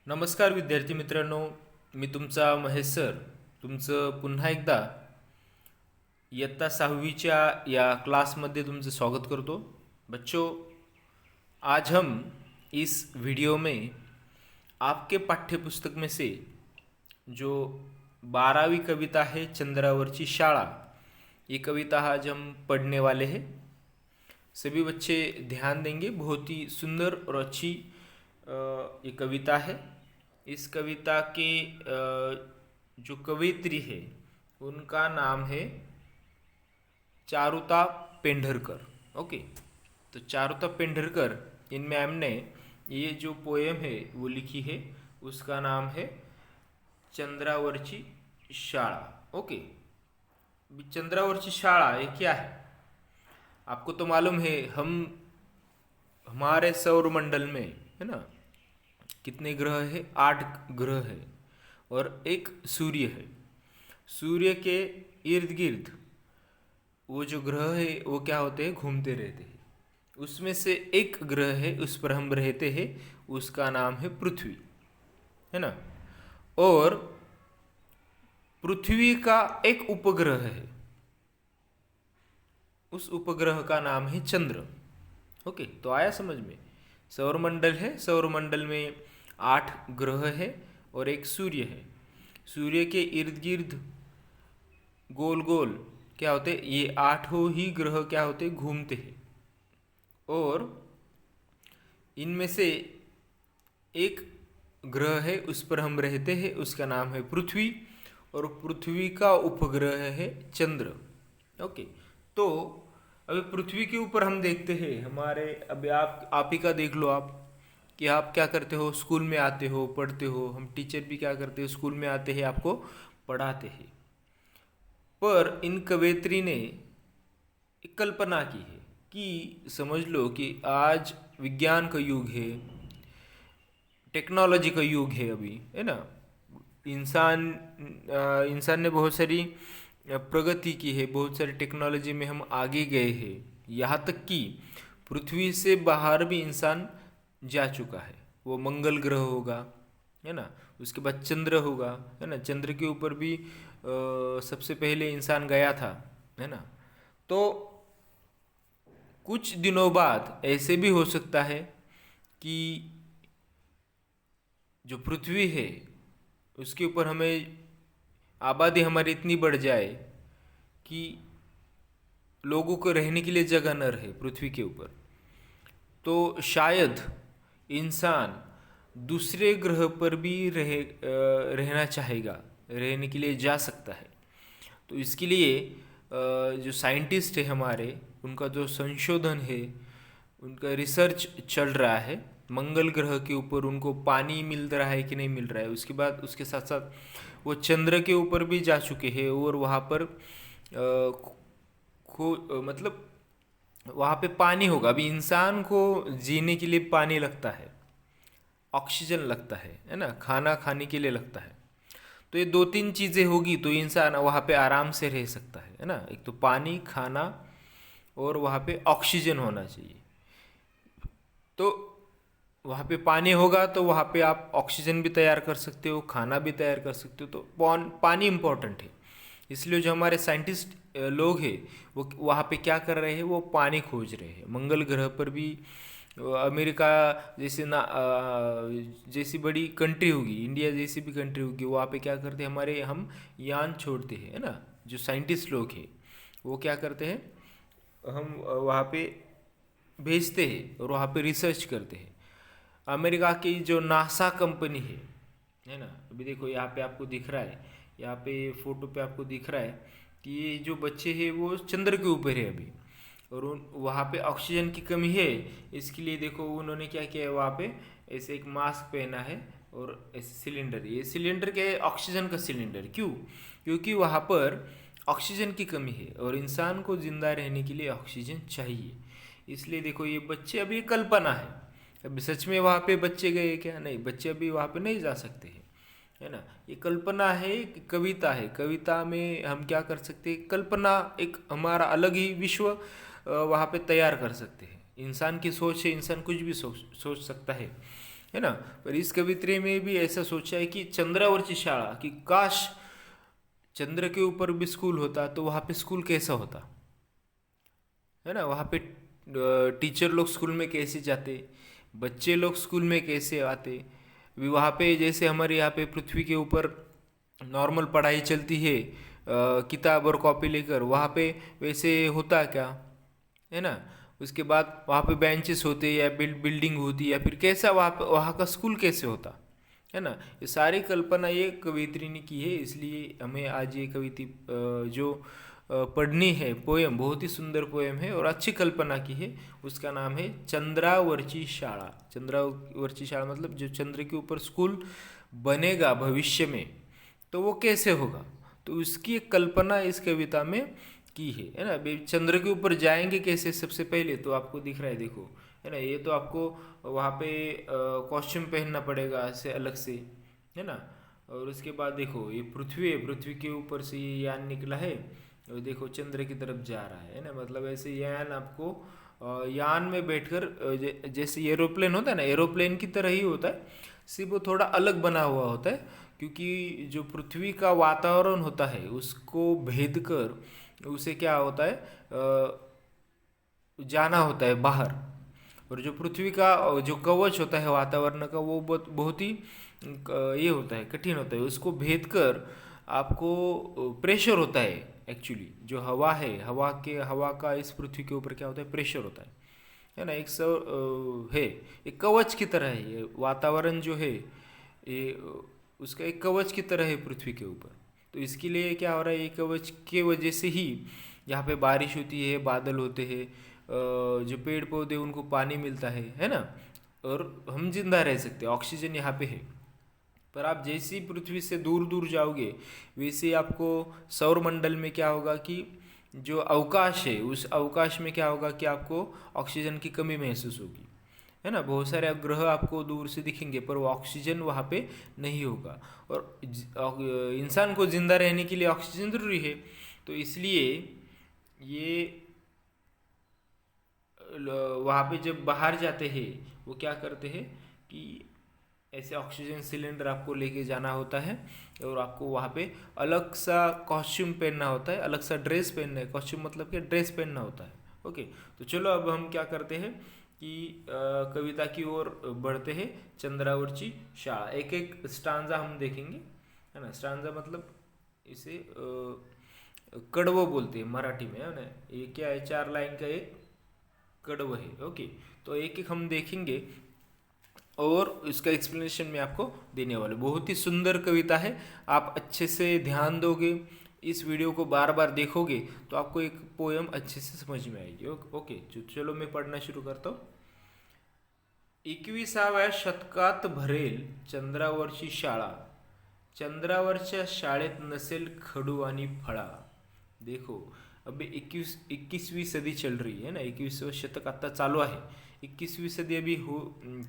नमस्कार विद्यार्थी मित्रांनो, मी तुमचा महेश सर तुमचं पुन्हा एकदा इयत्ता 6वीच्या या क्लासमध्ये तुमचं स्वागत करतो। बच्चों, आज हम इस वीडियो में आपके पाठ्यपुस्तक में से जो 12वीं कविता है चंद्रावरची शाळा, ये कविता आज हम पढ़ने वाले हैं। सभी बच्चे ध्यान देंगे, बहुत ही सुंदर और अच्छी ये कविता है। इस कविता के जो कवयित्री है उनका नाम है चारुता पेंढरकर। ओके, तो चारुता पेंढरकर इन मैम ने ये जो पोएम है वो लिखी है, उसका नाम है चंद्रावरची शाळा। ओके, चंद्रावरची शाळा ये क्या है? आपको तो मालूम है, हमारे सौरमंडल में है ना कितने ग्रह है? 8 ग्रह है और एक सूर्य है। सूर्य के इर्द गिर्द वो जो ग्रह है वो क्या होते हैं? घूमते रहते हैं। उसमें से एक ग्रह है, उस पर हम रहते हैं, उसका नाम है पृथ्वी, है ना। और पृथ्वी का एक उपग्रह है, उस उपग्रह का नाम है चंद्र। ओके, तो आया समझ में? सौरमंडल है, सौरमंडल में 8 ग्रह है और एक सूर्य है। सूर्य के इर्द गिर्द गोल गोल क्या होते? ये 8 ही ग्रह क्या होते? घूमते हैं। और इनमें से एक ग्रह है, उस पर हम रहते हैं, उसका नाम है पृथ्वी, और पृथ्वी का उपग्रह है चंद्र। ओके, तो अभी पृथ्वी के ऊपर हम देखते हैं हमारे, अभी आप ही का देख लो आप कि आप क्या करते हो, स्कूल में आते हो, पढ़ते हो। हम टीचर भी क्या करते हैं, स्कूल में आते हैं, आपको पढ़ाते हैं। पर इन कवयित्री ने एक कल्पना की है कि समझ लो कि आज विज्ञान का युग है, टेक्नोलॉजी का युग है अभी, है ना। इंसान ने बहुत सारी प्रगति की है, बहुत सारी टेक्नोलॉजी में हम आगे गए हैं। यहाँ तक कि पृथ्वी से बाहर भी इंसान जा चुका है। वो मंगल ग्रह होगा, है ना, उसके बाद चंद्र होगा, है ना। चंद्र के ऊपर भी सबसे पहले इंसान गया था, है ना। तो कुछ दिनों बाद ऐसे भी हो सकता है कि जो पृथ्वी है उसके ऊपर हमें आबादी हमारी इतनी बढ़ जाए कि लोगों को रहने के लिए जगह न रहे पृथ्वी के ऊपर, तो शायद इंसान दूसरे ग्रह पर भी रहना चाहेगा, रहने के लिए जा सकता है। तो इसके लिए जो साइंटिस्ट है हमारे, उनका जो संशोधन है, उनका रिसर्च चल रहा है। मंगल ग्रह के ऊपर उनको पानी मिल रहा है कि नहीं मिल रहा है। उसके बाद उसके साथ साथ वो चंद्र के ऊपर भी जा चुके हैं और वहाँ पर मतलब वहाँ पे पानी होगा। अभी इंसान को जीने के लिए पानी लगता है, ऑक्सीजन लगता है ना, खाना खाने के लिए लगता है। तो ये 2-3 चीज़ें होगी तो इंसान वहाँ पे आराम से रह सकता है ना। एक तो पानी, खाना और वहाँ पे ऑक्सीजन होना चाहिए। तो वहाँ पे पानी होगा तो वहाँ पे आप ऑक्सीजन भी तैयार कर सकते हो, खाना भी तैयार कर सकते हो। तो पानी इम्पोर्टेंट है। इसलिए जो हमारे साइंटिस्ट लोग हैं वो वहाँ पे क्या कर रहे हैं? वो पानी खोज रहे हैं। मंगल ग्रह पर भी अमेरिका जैसी बड़ी कंट्री होगी, इंडिया जैसी भी कंट्री होगी, वहाँ पे क्या करते हैं? हम यान छोड़ते हैं, है ना। जो साइंटिस्ट लोग हैं वो क्या करते हैं? हम वहाँ पे भेजते हैं और वहाँ पे रिसर्च करते हैं। अमेरिका की जो नासा कंपनी है ना। अभी देखो यहाँ पे आपको दिख रहा है, यहाँ पे फोटो पे आपको दिख रहा है कि ये जो बच्चे हैं वो चंद्र के ऊपर है अभी, और वहाँ पे ऑक्सीजन की कमी है। इसके लिए देखो उन्होंने क्या किया है, वहाँ पे ऐसे एक मास्क पहना है और ऐसे सिलेंडर, ये सिलेंडर क्या है? ऑक्सीजन का सिलेंडर। क्यों? क्योंकि वहाँ पर ऑक्सीजन की कमी है और इंसान को जिंदा रहने के लिए ऑक्सीजन चाहिए। इसलिए देखो ये बच्चे, अभी कल्पना है, अभी सच में वहाँ पे बच्चे गए क्या? नहीं, बच्चे अभी वहाँ पे नहीं जा सकते हैं, है ना। ये कल्पना है, कविता है। कविता में हम क्या कर सकते हैं? कल्पना, एक हमारा अलग ही विश्व वहाँ पे तैयार कर सकते हैं। इंसान की सोच है, इंसान कुछ भी सोच सकता है है ना। पर इस कवित्री में भी ऐसा सोचा है कि चंद्रावर्ती शाला, कि काश चंद्र के ऊपर भी स्कूल होता तो वहाँ पे स्कूल कैसा होता, है ना। वहाँ पे टीचर लोग स्कूल में कैसे जाते, बच्चे लोग स्कूल में कैसे आते। अभी वहाँ पे जैसे हमारे यहाँ पे पृथ्वी के ऊपर नॉर्मल पढ़ाई चलती है किताब और कॉपी लेकर, वहाँ पे वैसे होता क्या, है ना। उसके बाद वहाँ पे बेंचेस होते या बिल्डिंग होती, या फिर कैसा वहाँ का स्कूल कैसे होता, है ना। ये सारी कल्पना ये कवियत्री ने की है। इसलिए हमें आज ये जो पढ़नी है पोयम, बहुत ही सुंदर पोयम है और अच्छी कल्पना की है। उसका नाम है चंद्रावर्ची शाला। चंद्रावर्ची शाला मतलब जो चंद्र के ऊपर स्कूल बनेगा भविष्य में, तो वो कैसे होगा, तो उसकी एक कल्पना इस कविता में की है ना। अभी चंद्र के ऊपर जाएंगे कैसे, सबसे पहले तो आपको दिख रहा है, देखो, है ना। ये तो आपको वहाँ पे कॉस्ट्यूम पहनना पड़ेगा ऐसे अलग से, है ना। और उसके बाद देखो ये पृथ्वी है, पृथ्वी के ऊपर से ये यान निकला है और देखो चंद्र की तरफ जा रहा है ना। मतलब ऐसे यान आपको यान में बैठकर जैसे एरोप्लेन होता है ना, एरोप्लेन की तरह ही होता है, सिर्फ वो थोड़ा अलग बना हुआ होता है। क्योंकि जो पृथ्वी का वातावरण होता है उसको भेद कर उसे क्या होता है जाना होता है बाहर। और जो पृथ्वी का जो कवच होता है वातावरण का, वो बहुत ही ये होता है, कठिन होता है। उसको भेद कर आपको प्रेशर होता है एक्चुअली, जो हवा है, हवा का इस पृथ्वी के ऊपर क्या होता है, प्रेशर होता है ना। एक है, एक कवच की तरह है ये वातावरण जो है, ये उसका एक कवच की तरह है पृथ्वी के ऊपर। तो इसके लिए क्या हो रहा है, ये कवच के वजह से ही यहाँ पे बारिश होती है, बादल होते हैं, जो पेड़ पौधे उनको पानी मिलता है ना। और हम जिंदा रह सकते हैं, ऑक्सीजन यहाँ पे है। पर आप जैसे ही पृथ्वी से दूर दूर जाओगे, वैसे आपको सौरमंडल में क्या होगा कि जो अवकाश है, उस अवकाश में क्या होगा कि आपको ऑक्सीजन की कमी महसूस होगी, है ना। बहुत सारे ग्रह आपको दूर से दिखेंगे पर वो ऑक्सीजन वहाँ पे नहीं होगा। और इंसान को जिंदा रहने के लिए ऑक्सीजन जरूरी है। तो इसलिए ये वहाँ पे जब बाहर जाते हैं वो क्या करते हैं कि ऐसे ऑक्सीजन सिलेंडर आपको लेके जाना होता है और आपको वहाँ पे अलग सा कॉस्ट्यूम पहनना होता है, अलग सा ड्रेस पहनना है। कॉस्ट्यूम मतलब कि ड्रेस पहनना होता है। ओके, तो चलो अब हम क्या करते हैं कि कविता की ओर बढ़ते हैं। चंद्रावर्ची शाला, एक एक स्टांजा हम देखेंगे, है ना। स्टांजा मतलब इसे कड़वो बोलते हैं मराठी में, है ना। ये क्या है, 4 लाइन का एक कड़व है। ओके, तो एक एक हम देखेंगे और इसका एक्सप्लेनेशन मैं आपको देने वाला हूँ। बहुत ही सुंदर कविता है, आप अच्छे से ध्यान दोगे, इस वीडियो को बार बार देखोगे तो आपको एक पोयम अच्छे से समझ में आएगी। ओके, चलो मैं पढ़ना शुरू करता हूँ। 21व्या शतकात भरेल चंद्रावरची शाळा, चंद्रावरच्या शाळेत नसेल खडू आणि फळा। देखो अभी 21वीं सदी चल रही है ना, 21वां शतक आता चालू है, 21वीं सदी अभी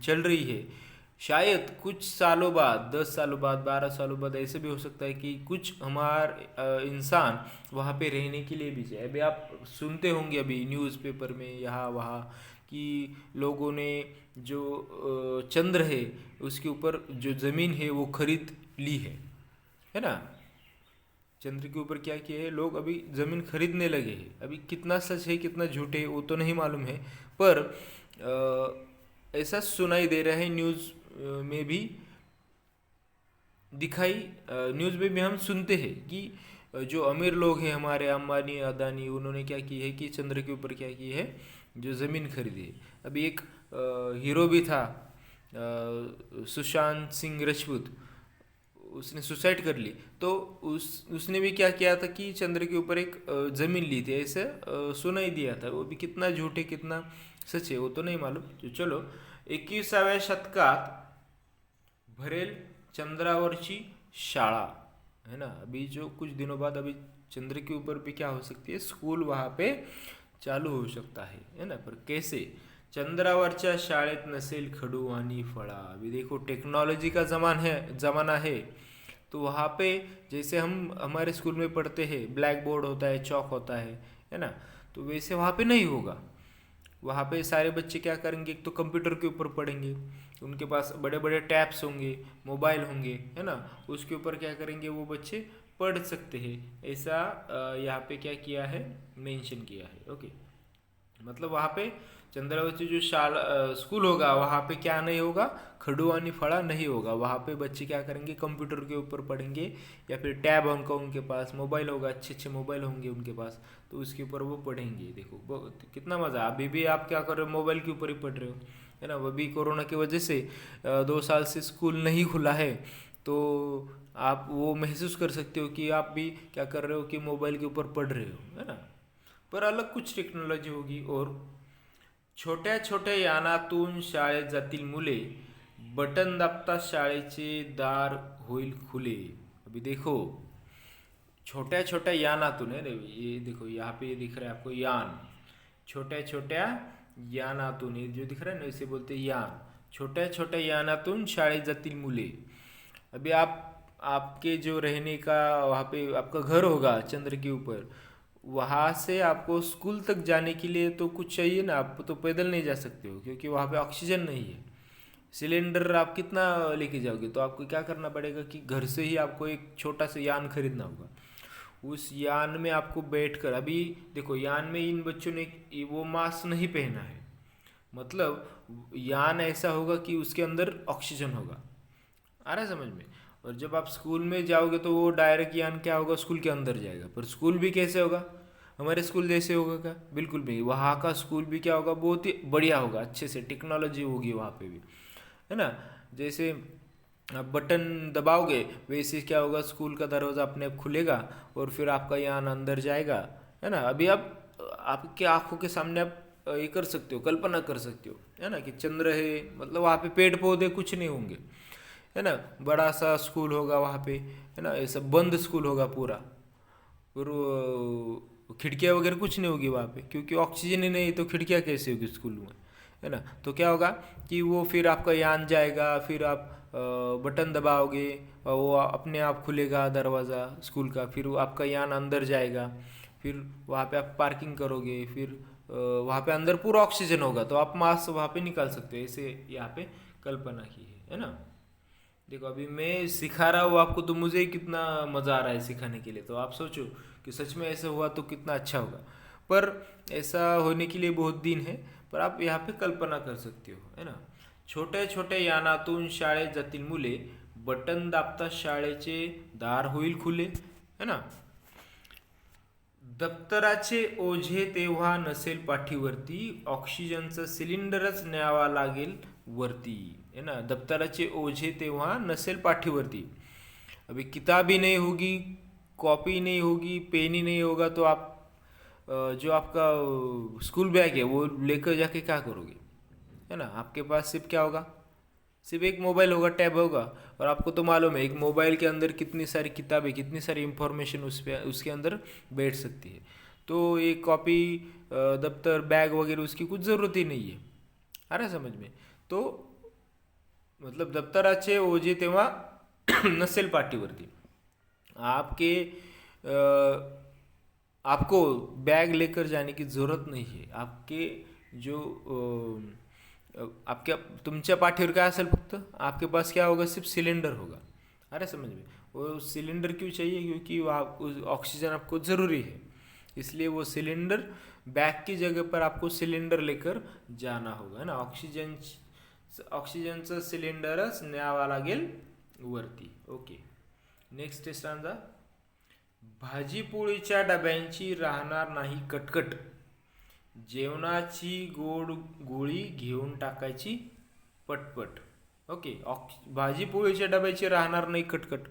चल रही है। शायद कुछ सालों बाद, 10 सालों बाद, 12 सालों बाद ऐसे भी हो सकता है कि कुछ इंसान वहाँ पे रहने के लिए भी जाए। अभी आप सुनते होंगे अभी न्यूज़पेपर में यहाँ वहाँ कि लोगों ने जो चंद्र है उसके ऊपर जो ज़मीन है वो खरीद ली है ना। चंद्र के ऊपर क्या किया है, लोग अभी ज़मीन खरीदने लगे हैं। अभी कितना सच है कितना झूठ है वो तो नहीं मालूम है, पर ऐसा सुनाई दे रहा है, न्यूज़ में भी दिखाई, न्यूज़ में भी हम सुनते हैं कि जो अमीर लोग हैं हमारे अंबानी अदानी, उन्होंने क्या की है कि चंद्र के ऊपर क्या की है, जो ज़मीन खरीदी है। अभी एक हीरो भी था सुशांत सिंह राजपूत, उसने सुसाइड कर ली। तो उसने भी क्या किया था कि चंद्र के ऊपर एक ज़मीन ली थी, ऐसे सुनाई दिया था। वो भी कितना झूठ है कितना सच है वो तो नहीं मालूम। तो चलो, 21व्या शतकात भरेल चंद्रावरची शाळा, है ना। अभी जो कुछ दिनों बाद अभी चंद्र के ऊपर भी क्या हो सकती है, स्कूल वहाँ पे चालू हो सकता है ना। पर कैसे, चंद्रावरच्या शाळेत नसेल खडू आणि फळा। अभी देखो टेक्नोलॉजी का ज़माना है, तो वहाँ पे जैसे हम हमारे स्कूल में पढ़ते हैं, ब्लैक बोर्ड होता है, चौक होता है ना। तो वैसे वहाँ पे नहीं होगा, वहाँ पे सारे बच्चे क्या करेंगे, एक तो कंप्यूटर के ऊपर पढ़ेंगे, उनके पास बड़े बड़े टैब्स होंगे, मोबाइल होंगे, है ना, उसके ऊपर क्या करेंगे वो बच्चे पढ़ सकते हैं। ऐसा यहाँ पे क्या किया है, मेंशन किया है। ओके, मतलब वहाँ पे चंद्रावती जो शाला स्कूल होगा वहाँ पे क्या नहीं होगा, खडुआनी फड़ा नहीं होगा। वहाँ पे बच्चे क्या करेंगे, कंप्यूटर के ऊपर पढ़ेंगे, या फिर टैब होगा उनके पास, मोबाइल होगा, अच्छे अच्छे मोबाइल होंगे उनके पास, तो उसके ऊपर वो पढ़ेंगे। देखो कितना मज़ा। अभी भी आप क्या कर रहे हो, मोबाइल के ऊपर ही पढ़ रहे हो, है ना। वो भी कोरोना की वजह से 2 साल से स्कूल नहीं खुला है, तो आप वो महसूस कर सकते हो कि आप भी क्या कर रहे हो कि मोबाइल के ऊपर पढ़ रहे हो, है ना। पर अलग कुछ टेक्नॉलॉजी होगी। और छोट्या छोट्या यानातून शाळेत जातील मुले, बटन दाबता शाळेचे दार होईल खुले। अभी देखो, छोट्या छोट्या यानातून है, ये देखो यहाँ पे ये दिख रहा है आपको यान, छोट्या छोट्या यानातून, ये जो दिख रहा है ना इसे बोलते हैं यान। छोट्या छोट्या यानातून शाळेत जातील मुले। अभी आपके जो रहने का वहाँ पे आपका घर होगा चंद्र के ऊपर, वहाँ से आपको स्कूल तक जाने के लिए तो कुछ चाहिए ना, आप तो पैदल नहीं जा सकते हो क्योंकि वहाँ पे ऑक्सीजन नहीं है। सिलेंडर आप कितना लेके जाओगे, तो आपको क्या करना पड़ेगा कि घर से ही आपको एक छोटा सा यान खरीदना होगा। उस यान में आपको बैठकर, अभी देखो यान में इन बच्चों ने वो मास्क नहीं पहना है, मतलब यान ऐसा होगा कि उसके अंदर ऑक्सीजन होगा। आ रहा है समझ में। और जब आप स्कूल में जाओगे तो वो डायरेक्ट यान क्या होगा, स्कूल के अंदर जाएगा। पर स्कूल भी कैसे होगा, हमारे स्कूल जैसे होगा क्या, बिल्कुल भी। वहाँ का स्कूल भी क्या होगा, बहुत ही बढ़िया होगा, अच्छे से टेक्नोलॉजी होगी वहाँ पे भी, है ना। जैसे आप बटन दबाओगे वैसे क्या होगा, स्कूल का दरवाज़ा अपने आप खुलेगा और फिर आपका यान अंदर जाएगा, है ना। अभी आप आपके आंखों के सामने आप ये कर सकते हो, कल्पना कर सकते हो, है ना, कि चंद्र है, मतलब वहाँ पे पेड़ पौधे कुछ नहीं होंगे, है ना। बड़ा सा स्कूल होगा वहाँ पे, है ना, ऐसा बंद स्कूल होगा पूरा। और खिड़कियाँ वगैरह कुछ नहीं होगी वहाँ पे, क्योंकि ऑक्सीजन ही नहीं तो खिड़कियाँ कैसे होगी स्कूल में, है ना। तो क्या होगा कि वो फिर आपका यान जाएगा, फिर आप बटन दबाओगे और वो अपने आप खुलेगा दरवाज़ा स्कूल का, फिर वो आपका यान अंदर जाएगा, फिर वहाँ पे आप पार्किंग करोगे, फिर वहाँ पे अंदर पूरा ऑक्सीजन होगा, तो आप मास्क वहाँ पे निकाल सकते हो। ऐसे यहाँ पे कल्पना की है ना। देखो अभी मैं सिखा रहा हूँ आपको, तो मुझे ही कितना मज़ा आ रहा है सिखाने के लिए, तो आप सोचो कि सच में ऐसा हुआ तो कितना अच्छा होगा। पर ऐसा होने के लिए बहुत दिन है, पर आप यहाँ पे कल्पना कर सकते हो, है ना। छोट्या छोट्या यानातून शाळेत जातील मुले, बटन दाबता शाळेचे दार होईल खुले, है ना। दप्तराचे ओझे तेव्हा नसेल पाठीवरती, ऑक्सिजनचं सिलेंडरच न्यावा लागेल वरती, है ना। दप्तराचे ओझे तेव्हा नसेल पाठीवरती। अभी किताब ही नहीं होगी, कॉपी नहीं होगी, पेन ही नहीं होगा, तो आप जो आपका स्कूल बैग है वो लेकर जाके क्या करोगे, है ना। आपके पास सिर्फ क्या होगा, सिर्फ एक मोबाइल होगा, टैब होगा। और आपको तो मालूम है एक मोबाइल के अंदर कितनी सारी किताबें, कितनी सारी इंफॉर्मेशन उस पे उसके अंदर बैठ सकती है। तो एक कॉपी, दफ्तर, बैग वगैरह उसकी कुछ ज़रूरत ही नहीं है। आ रहा है समझ में। तो मतलब दप्तराचे ओझे तेव्हा नसेल पाठीवरती, आपके आपको बैग लेकर जाने की ज़रूरत नहीं है। आपके जो आपल्या तुमच्या पाठीवर काय असेल, फक्त आपके पास क्या होगा, सिर्फ सिलेंडर होगा। अरे समझ में। वो सिलेंडर क्यों चाहिए, क्योंकि वो ऑक्सीजन आपको ज़रूरी है, इसलिए वो सिलेंडर बैग की जगह पर आपको सिलेंडर लेकर जाना होगा, है ना। ऑक्सिजनचं सिलेंडरच न्यावा लागेल वरती। Okay, next stanza. भाजीपोळीच्या डब्यांची राहणार नाही कटकट, जेवणाची गोड गोळी घेऊन टाकायची पटपट. ओके, भाजीपोळीच्या डब्याची राहणार नाही कटकट.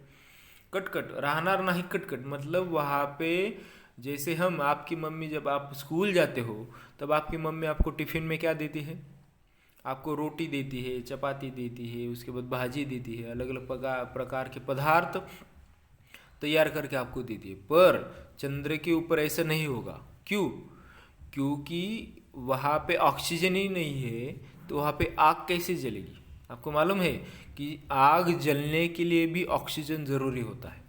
कटकट राहणार नाही कटकट मतलब वहाँ पे, जैसे हम आपकी मम्मी, जब आप स्कूल जाते हो तब आपकी मम्मी आपको टिफ़िन में क्या देती है, आपको रोटी देती है, चपाती देती है, उसके बाद भाजी देती है, अलग अलग प्रकार के पदार्थ तैयार करके आपको देती है। पर चंद्र के ऊपर ऐसा नहीं होगा। क्यों? क्योंकि वहाँ पे ऑक्सीजन ही नहीं है, तो वहाँ पे आग कैसे जलेगी। आपको मालूम है कि आग जलने के लिए भी ऑक्सीजन ज़रूरी होता है।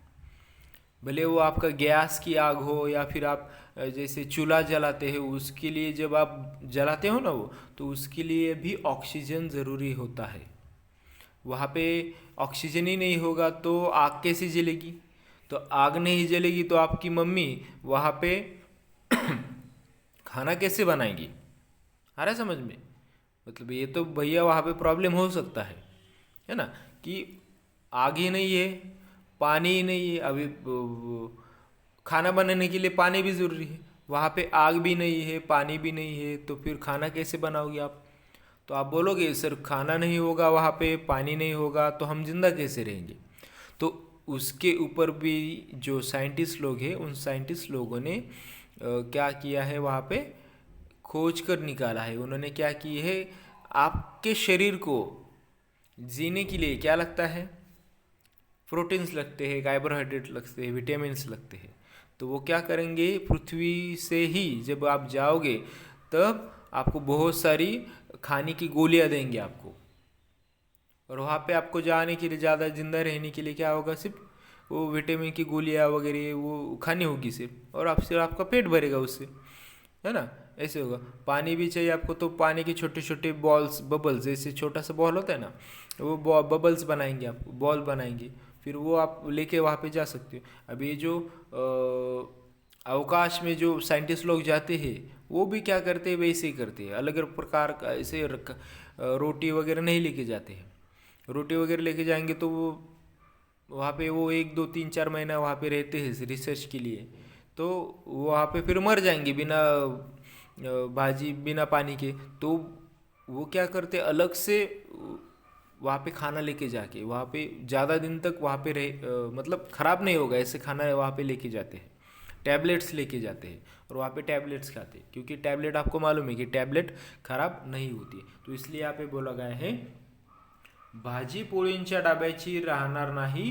भले वो आपका गैस की आग हो या फिर आप जैसे चूल्हा जलाते हैं, उसके लिए जब आप जलाते हो ना वो, तो उसके लिए भी ऑक्सीजन ज़रूरी होता है। वहाँ पे ऑक्सीजन ही नहीं होगा तो आग कैसे जलेगी? तो आग नहीं जलेगी तो आपकी मम्मी वहाँ पे खाना कैसे बनाएगी? आ रहा है समझ में? मतलब ये तो भैया वहाँ पे प्रॉब्लम हो सकता है ना, कि आग ही नहीं है, पानी ही नहीं है। अभी खाना बनाने के लिए पानी भी ज़रूरी है, वहाँ पे आग भी नहीं है, पानी भी नहीं है, तो फिर खाना कैसे बनाओगे आप? तो आप बोलोगे सर खाना नहीं होगा, वहाँ पे पानी नहीं होगा, तो हम जिंदा कैसे रहेंगे? तो उसके ऊपर भी जो साइंटिस्ट लोग हैं, उन साइंटिस्ट लोगों ने क्या किया है, वहाँ पे खोज कर निकाला है। उन्होंने क्या की है, आपके शरीर को जीने के लिए क्या लगता है? प्रोटीन्स लगते हैं, कार्बोहाइड्रेट लगते हैं, विटामिन्स लगते हैं। तो वो क्या करेंगे, पृथ्वी से ही जब आप जाओगे तब आपको बहुत सारी खाने की गोलियां देंगे आपको, और वहाँ पे आपको जाने के लिए, ज़्यादा जिंदा रहने के लिए क्या होगा, सिर्फ वो विटामिन की गोलियाँ वगैरह वो खानी होगी सिर्फ, और आप सिर्फ आपका पेट भरेगा उससे, है ना? ऐसे होगा। पानी भी चाहिए आपको, तो पानी के छोटे छोटे बॉल्स, बबल्स, जैसे छोटा सा बॉल होता है ना, वो बबल्स बनाएंगे, आपको बॉल बनाएंगे, फिर वो आप लेके वहाँ पे जा सकते हो। अभी जो अवकाश में जो साइंटिस्ट लोग जाते हैं, वो भी क्या करते हैं, वैसे ही करते हैं, अलग अलग प्रकार का ऐसे रोटी वगैरह नहीं लेके जाते हैं। रोटी वगैरह लेके जाएंगे तो वो वहाँ पे वो 1 2 3 4 महीना वहाँ पे रहते हैं रिसर्च के लिए, तो वहाँ पे फिर मर जाएंगे बिना भाजी, बिना पानी के। तो वो क्या करते, अलग से वहाँ पे खाना लेके जाके वहाँ पे ज़्यादा दिन तक वहाँ पे रहे, मतलब ख़राब नहीं होगा ऐसे खाना वहाँ पे लेके जाते हैं। टैबलेट्स लेके जाते हैं और वहाँ पे टैबलेट्स खाते हैं, क्योंकि टैबलेट आपको मालूम है कि टैबलेट खराब नहीं होती है। तो इसलिए यहाँ पे बोला गया है, भाजी पोळींच्या डाब्याची राहणार नाही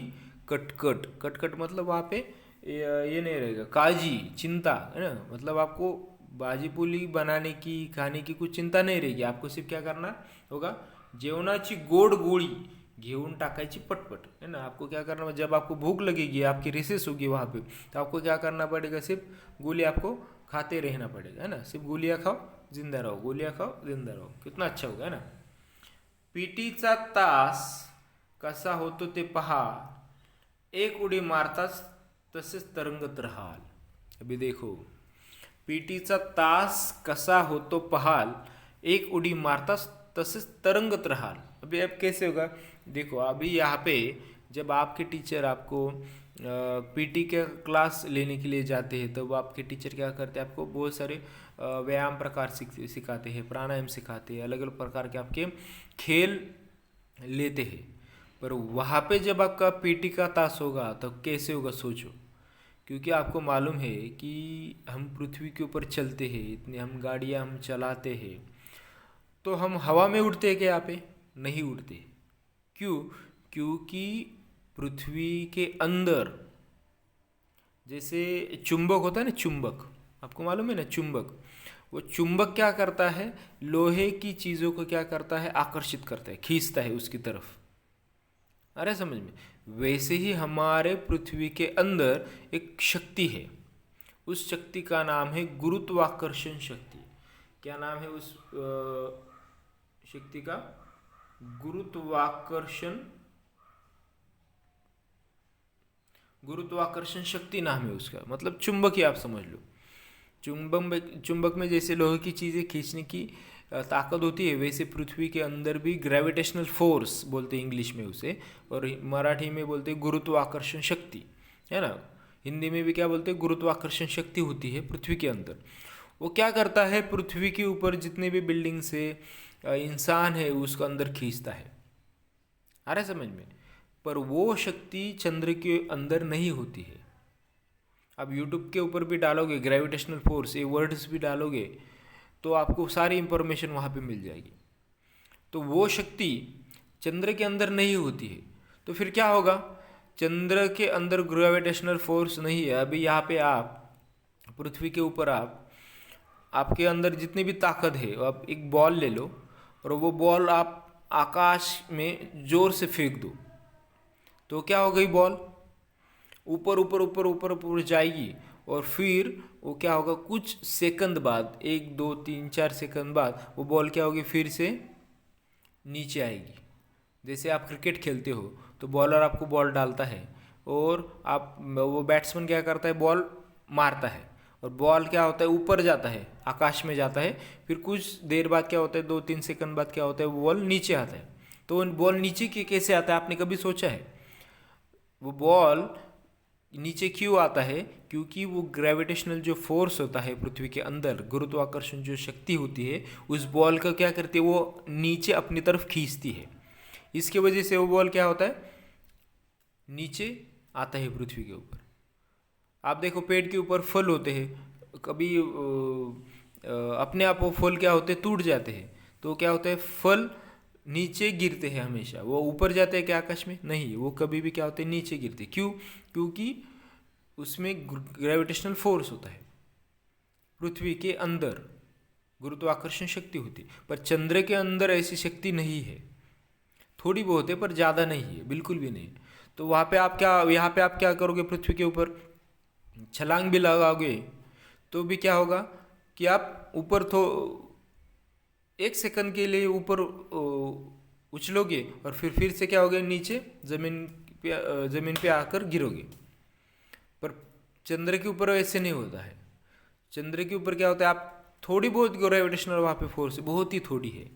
कटकट। कटकट मतलब वहाँ पे ये नहीं रहेगा, काजी, चिंता, है ना? मतलब आपको भाजी पोळी बनाने की, खाने की कुछ चिंता नहीं रहेगी। आपको सिर्फ क्या करना होगा, जेवणाची गोड गोळी घेऊन टाकायची पटपट, है ना? आपको क्या करना, जब आपको भूख लगेगी, आपकी रिसेस होगी वहाँ पे, तो आपको क्या करना पड़ेगा, सिर्फ गोली आपको खाते रहना पड़ेगा, है ना? सिर्फ गोलियाँ खाओ जिंदा रहो, गोलियाँ खाओ जिंदा रहो, कितना अच्छा होगा, है ना? पीटीचा तास कसा होतो ते पहा, एक उडी मारताच तसेच तरंगत राहाल। अभी देखो, पीटीचा तास कसा होतो पहाल, एक उडी मारताच तसेच तरंगत राहाल। अभी अब कैसे होगा, देखो अभी यहाँ पे जब आपके टीचर आपको पीटी के क्लास लेने के लिए जाते हैं, तो आपके टीचर क्या करते हैं, आपको बहुत सारे व्यायाम प्रकार सिखाते हैं, प्राणायाम सिखाते हैं, अलग अलग प्रकार के आपके खेल लेते हैं। पर वहाँ पे जब आपका पीटी का तास होगा तो कैसे होगा, सोचो। क्योंकि आपको मालूम है कि हम पृथ्वी के ऊपर चलते हैं, इतनी हम गाड़ियाँ हम चलाते हैं, तो हम हवा में उड़ते हैं क्या? यहाँ पे नहीं उड़ते। क्यों? क्योंकि पृथ्वी के अंदर जैसे चुंबक होता है ना, चुंबक, आपको मालूम है ना चुंबक, वो चुंबक क्या करता है, लोहे की चीज़ों को क्या करता है, आकर्षित करता है, खींचता है उसकी तरफ। अरे समझ में? वैसे ही हमारे पृथ्वी के अंदर एक शक्ति है, उस शक्ति का नाम है गुरुत्वाकर्षण शक्ति। क्या नाम है उस शक्ति का? गुरुत्वाकर्षण, गुरुत्वाकर्षण शक्ति नाम है उसका, मतलब चुंबक ही आप समझ लो। चुंबक में जैसे लोहे की चीज़ें खींचने की ताकत होती है, वैसे पृथ्वी के अंदर भी ग्रेविटेशनल फोर्स बोलते हैं इंग्लिश में उसे, और मराठी में बोलते हैं गुरुत्वाकर्षण शक्ति, है ना? हिंदी में भी क्या बोलते हैं, गुरुत्वाकर्षण शक्ति होती है पृथ्वी के अंदर। वो क्या करता है, पृथ्वी के ऊपर जितने भी बिल्डिंग्स है, इंसान है, उसको अंदर खींचता है। आ रहा है समझ में? पर वो शक्ति चंद्र के अंदर नहीं होती है। आप यूट्यूब के ऊपर भी डालोगे ग्रेविटेशनल फोर्स, ये वर्ड्स भी डालोगे, तो आपको सारी इंफॉर्मेशन वहाँ पे मिल जाएगी। तो वो शक्ति चंद्र के अंदर नहीं होती है। तो फिर क्या होगा, चंद्र के अंदर ग्रेविटेशनल फोर्स नहीं है। अभी यहाँ पे आप पृथ्वी के ऊपर आपके अंदर जितनी भी ताकत है, आप एक बॉल ले लो और वो बॉल आप आकाश में जोर से फेंक दो, तो क्या हो गई बॉल? ऊपर ऊपर ऊपर ऊपर ऊपर जाएगी और फिर वो क्या होगा, कुछ सेकंड बाद, 1 2 3 4 सेकंड बाद वो बॉल क्या होगी, फिर से नीचे आएगी। जैसे आप क्रिकेट खेलते हो तो बॉलर आपको बॉल डालता है और आप वो बैट्समैन क्या करता है, बॉल मारता है और बॉल क्या होता है, ऊपर जाता है, आकाश में जाता है। फिर कुछ देर बाद क्या होता है, 2 3 सेकंड बाद क्या होता है, वो बॉल नीचे आता है। तो बॉल नीचे कैसे आता है, आपने कभी सोचा है? वो बॉल नीचे क्यों आता है? क्योंकि वो ग्रेविटेशनल जो फोर्स होता है पृथ्वी के अंदर, गुरुत्वाकर्षण जो शक्ति होती है, उस बॉल का क्या करती है, वो नीचे अपनी तरफ खींचती है। इसकी वजह से वो बॉल क्या होता है, नीचे आता है पृथ्वी के ऊपर। आप देखो पेड़ के ऊपर फल होते हैं, कभी अपने आप वो फल क्या होते हैं, टूट जाते हैं। तो क्या होता है, फल नीचे गिरते हैं हमेशा। वो ऊपर जाते हैं क्या आकाश में? नहीं, वो कभी भी क्या होते हैं, नीचे गिरते। क्यों? क्योंकि उसमें ग्रेविटेशनल फोर्स होता है, पृथ्वी के अंदर गुरुत्वाकर्षण शक्ति होती है। पर चंद्र के अंदर ऐसी शक्ति नहीं है, थोड़ी बहुत है पर ज़्यादा नहीं है, बिल्कुल भी नहीं। तो वहाँ पे आप क्या, यहाँ पे आप क्या करोगे, पृथ्वी के ऊपर छलांग भी लगाओगे तो भी क्या होगा कि आप ऊपर तो 1 सेकंड के लिए ऊपर उछलोगे और फिर से क्या होगे, नीचे ज़मीन पे आकर गिरोगे। पर चंद्र के ऊपर ऐसे नहीं होता है। चंद्र के ऊपर क्या होता है, आप थोड़ी बहुत ग्रेविटेशनल वहाँ पे फोर्स बहुत ही थोड़ी है,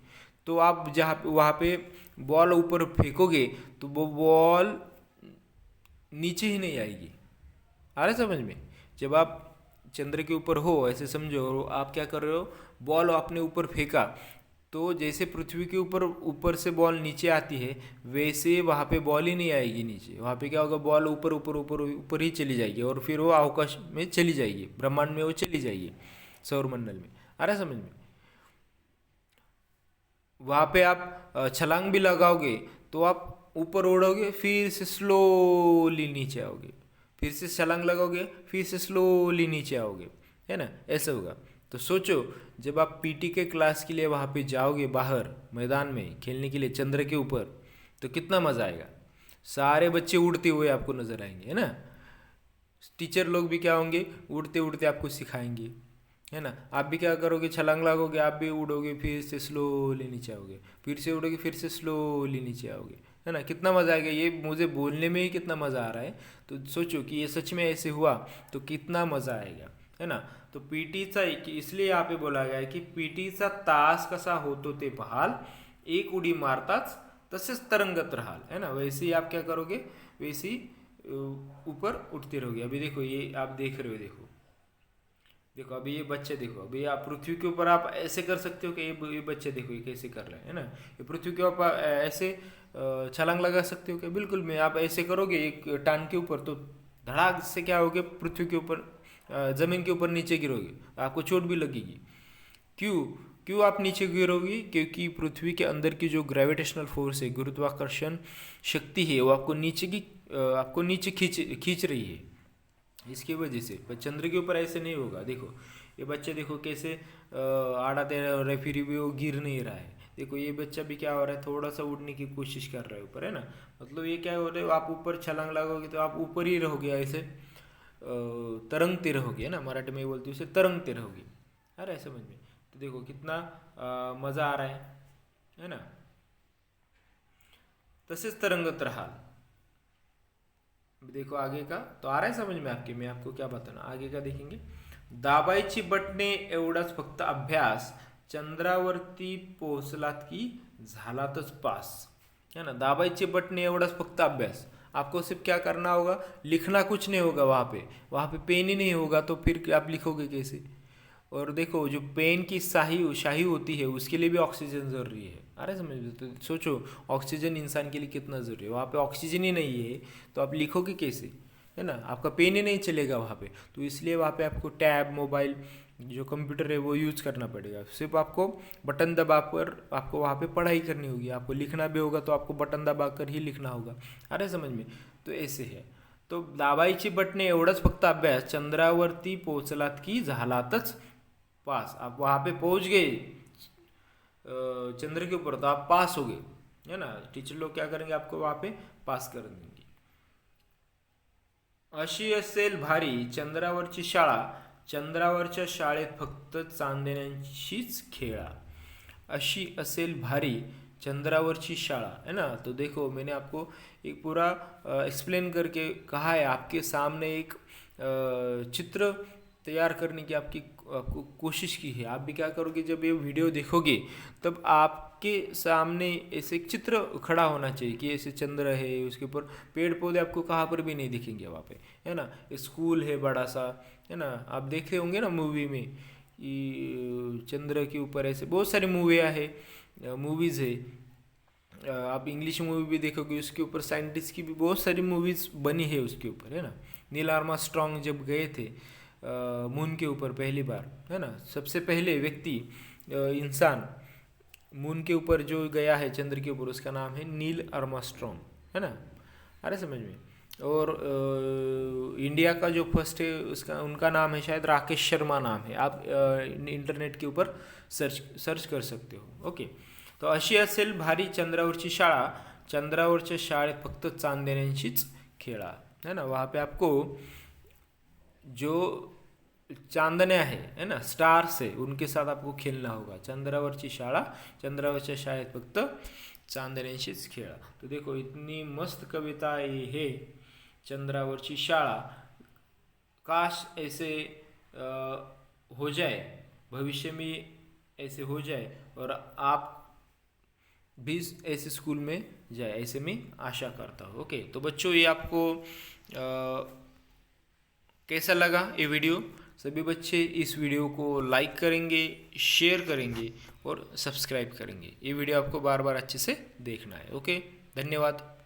तो आप जहाँ वहाँ पे बॉल ऊपर फेंकोगे तो वो बॉल नीचे ही नहीं आएगी। आ रहा है समझ में? जब आप चंद्र के ऊपर हो, ऐसे समझो आप क्या कर रहे हो, बॉल आपने ऊपर फेंका तो जैसे पृथ्वी के ऊपर ऊपर से बॉल नीचे आती है, वैसे वहाँ पे बॉल ही नहीं आएगी नीचे। वहाँ पे क्या होगा, बॉल ऊपर ऊपर ऊपर ऊपर ही चली जाएगी और फिर वो अवकाश में चली जाएगी, ब्रह्मांड में वो चली जाएगी, सौरमंडल में। आ रहा है समझ में? वहाँ पे आप छलांग भी लगाओगे तो आप ऊपर उड़ोगे, फिर से स्लोली नीचे आओगे, फिर से छलांग लगाओगे, फिर से स्लोली नीचे आओगे, है ना? ऐसा होगा। तो सोचो, जब आप पीटी के क्लास के लिए वहाँ पे जाओगे बाहर मैदान में खेलने के लिए चंद्र के ऊपर, तो कितना मज़ा आएगा। सारे बच्चे उड़ते हुए आपको नजर आएंगे, है ना? टीचर लोग भी क्या होंगे, उड़ते उड़ते आपको सिखाएंगे, है ना? आप भी क्या करोगे, छलांग लगोगे, आप भी उड़ोगे, फिर से स्लोली नीचे आओगे, फिर से उड़ोगे, फिर से स्लोली नीचे आओगे, है ना? कितना मज़ा आएगा। ये मुझे बोलने में ही कितना मज़ा आ रहा है, तो सोचो कि ये सच में ऐसे हुआ तो कितना मज़ा आएगा, है ना? तो पीटीचा इसलिए यहाँ पे बोला गया है की पीटीचा तास कसा होतो ते पहाल, एक उडी मारताच तसेच तरंगत राहाल, है ना? वैसे ही आप क्या करोगे, वैसे ही ऊपर उठते रहोगे। अभी देखो, ये आप देख रहे हो, देखो देखो अभी ये बच्चे, देखो अभी आप पृथ्वी के ऊपर आप ऐसे कर सकते हो कि ये बच्चे देखो ये कैसे कर रहे हैं, है ना? ये पृथ्वी के ऊपर ऐसे छलांग लगा सकते हो क्या? बिल्कुल में। आप ऐसे करोगे एक टांग के ऊपर तो धड़ाक से क्या होगे, पृथ्वी के ऊपर जमीन के ऊपर नीचे गिरोगे, आपको चोट भी लगेगी। क्यों? क्यों आप नीचे गिरोगी? क्योंकि पृथ्वी के अंदर की जो ग्रेविटेशनल फोर्स है, गुरुत्वाकर्षण शक्ति है, वो आपको नीचे खींच खींच रही है, इसकी वजह से। पर चंद्र के ऊपर ऐसे नहीं होगा। देखो ये बच्चे देखो कैसे आड़ा टेढ़ा हो रहा है, फिर भी वो गिर नहीं रहा है। देखो ये बच्चा भी क्या हो रहा है, थोड़ा सा उड़ने की कोशिश कर रहा है ऊपर, है ना? मतलब ये क्या हो रहा है, आप ऊपर छलांग लगाओगे तो आप ऊपर ही रहोगे, ऐसे तरंगते रहोगे, है ना? मराठी में बोलते उसे तरंगते रहोगे। आ रहा है समझ में? तो देखो कितना मज़ा आ रहा है ना? तसेच तरंगत राहाल। देखो आगे का तो आ रहा है समझ में आपके, मैं आपको क्या बताना, आगे का देखेंगे। दाबायची बटणे एवढाच फक्त अभ्यास, चंद्रावरती पोहोचलात की झालातच पास, है ना? दाबायची बटणे एवढाच फक्त अभ्यास। आपको सिर्फ क्या करना होगा, लिखना कुछ नहीं होगा। वहाँ पे पेन ही नहीं होगा तो फिर आप लिखोगे कैसे? और देखो जो पेन की शाही शाही होती है उसके लिए भी ऑक्सीजन ज़रूरी है। अरे समझ लो, तो सोचो ऑक्सीजन इंसान के लिए कितना ज़रूरी है। वहाँ पे ऑक्सीजन ही नहीं है तो आप लिखोगे कैसे, है ना? आपका पेन ही नहीं चलेगा वहाँ पे। तो इसलिए वहाँ पे आपको टैब, मोबाइल, जो कंप्यूटर है वो यूज़ करना पड़ेगा। सिर्फ आपको बटन दबा कर आपको वहाँ पे पढ़ाई करनी होगी। आपको लिखना भी होगा तो आपको बटन दबा कर ही लिखना होगा। अरे समझ में? तो ऐसे है। तो दाबायची बटणे एवढंच फक्त अभ्यास, चंद्रावरती पोहोचलात की झालातच पास। आप वहाँ पे पहुँच गए चंद्र के ऊपर तो आप पास हो गए, है ना? टीचर लोग क्या करेंगे, आपको वहाँ पे पास कर देंगे। अशी असेल भारी चंद्रावरची शाळा, चंद्रावरच्या शाळेत फक्त चांदण्यांशीच खेळा. अशी असेल भारी चंद्रावरची शाळा, है ना. तो देखो मैंने आपको एक पूरा एक्सप्लेन करके कहा है. आपके सामने एक चित्र तैयार करने की आपको कोशिश की है. आप भी क्या करोगे, जब ये वीडियो देखोगे तब आपके सामने ऐसे एक चित्र खड़ा होना चाहिए कि ऐसे चंद्र है, उसके ऊपर पेड़ पौधे आपको कहाँ पर भी नहीं दिखेंगे वहाँ पे, है ना. स्कूल है बड़ा सा, है ना. आप देखे होंगे ना मूवी में, ये चंद्र के ऊपर ऐसे बहुत सारी मूवियाँ है, मूवीज़ है. आप इंग्लिश मूवी भी देखोगे, उसके ऊपर साइंटिस्ट की भी बहुत सारी मूवीज़ बनी है उसके ऊपर, है ना. नील आर्मस्ट्रॉन्ग जब गए थे मून के ऊपर पहली बार, है ना, सबसे पहले व्यक्ति इंसान मून के ऊपर जो गया है, चंद्र के ऊपर, उसका नाम है नील आर्मस्ट्रॉन्ग, है ना. अरे समझ में. और इंडिया का जो फर्स्ट है उसका उनका नाम है शायद राकेश शर्मा नाम है. आप इंटरनेट के ऊपर सर्च कर सकते हो. ओके. तो अशी असेल भारी चंद्रावरची शाळा, चंद्रावरच्या शाळेत फक्त चांदण्यांशीच खेळा, है ना. वहाँ पे आपको जो चांदण्या है ना, स्टार्स है, उनके साथ आपको खेलना होगा. चंद्रावरची शाळा, चंद्रावरच्या शाळेत फक्त चांदण्यांशीच खेळा. तो देखो इतनी मस्त कविता ये है, चंद्रावरची शाळा. काश ऐसे हो जाए, भविष्य में ऐसे हो जाए और आप भी ऐसे स्कूल में जाए, ऐसे मैं आशा करता हूँ. ओके. तो बच्चों ये आपको कैसा लगा ये वीडियो? सभी बच्चे इस वीडियो को लाइक करेंगे, शेयर करेंगे और सब्सक्राइब करेंगे. ये वीडियो आपको बार बार अच्छे से देखना है. ओके. धन्यवाद.